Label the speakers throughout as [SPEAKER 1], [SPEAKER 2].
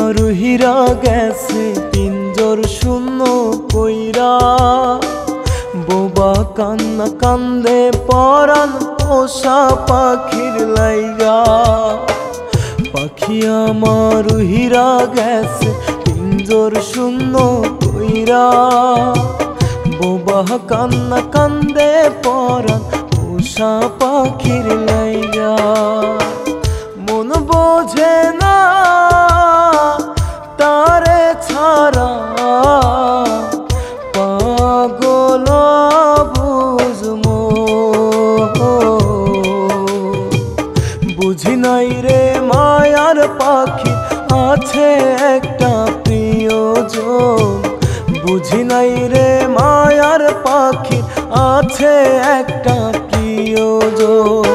[SPEAKER 1] আমার উহিরা গেছে পিঞ্জর শূন্য কইরা, বোবা কান্না কান্দে পরাণ পোষা পাখির লাইগা। পাখি আমার উহিরা গেছে পিঞ্জর শূন্য কইরা, বোবা কান্না কান্দে পরাণ পোষা পাখির লাইগা। মন বোঝে না তারে ছাড়া, পাগল বুঝমো বুঝি নাই রে মায়ার পাখি আছে একটা প্রিয়জন। বুঝি নাই রে মায়ার পাখি আছে একটা প্রিয়জন।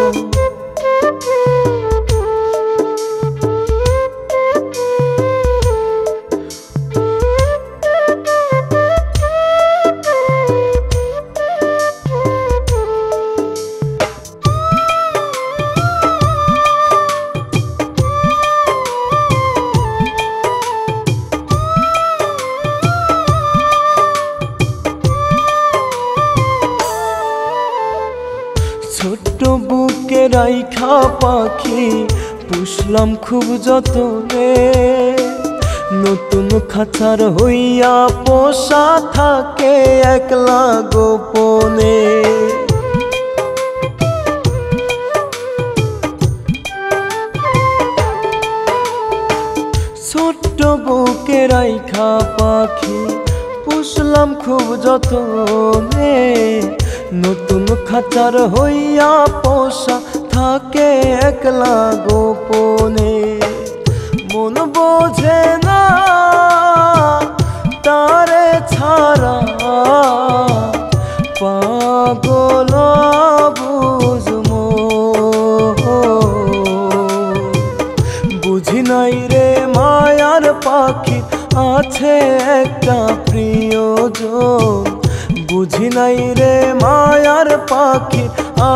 [SPEAKER 1] ছোট্ট বুকে রাইখা পাখি পুষলাম খুব যতনে, নতুন খাঁচার হইয়া পোষা থাকে একলা গোপনে। ছোট্ট বুকে রাইখা পাখি পুষলাম খুব যতনে, নতুন খাঁচার হইয়া পোষা থাকে একলা গোপনে। মন বোঝে না তারে ছাড়া, পাগল বুঝমো বুঝি নাই রে মায়ার পাখি আছে একটা প্রিয়জন। বুঝি নাই রে মায়ার পাখি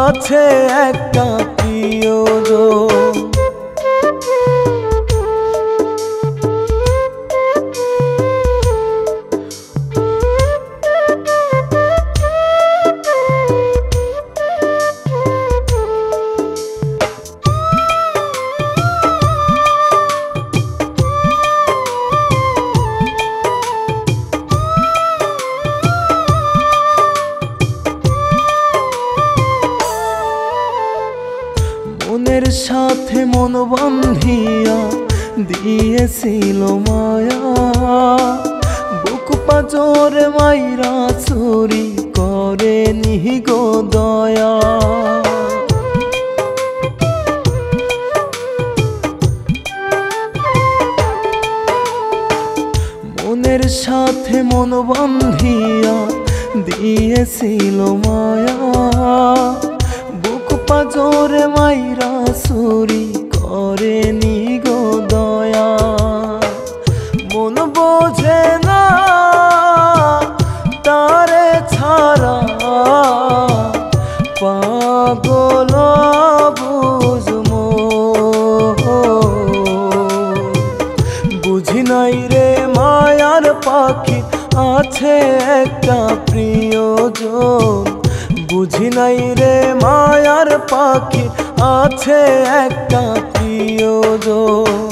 [SPEAKER 1] আছে একটা প্রিয়জন। মনের সাথে মন বান্ধিয়া দিয়েছিল মায়া, বুক পাজরে মাইরা চুরি করে নিগো দয়া। মনের সাথে মন বান্ধিয়া দিয়েছিল মায়া, বুক পাজরে মাইরা চুরি করে নিগো দয়া। মন বোঝে না তারে ছাড়া, পাগল বুঝমো বুঝি নাই রে মায়ার পাখি আছে একটা প্রিয়জন। বুঝি নাই রে মায়ার পাখি আছে একটা প্রিয়জন।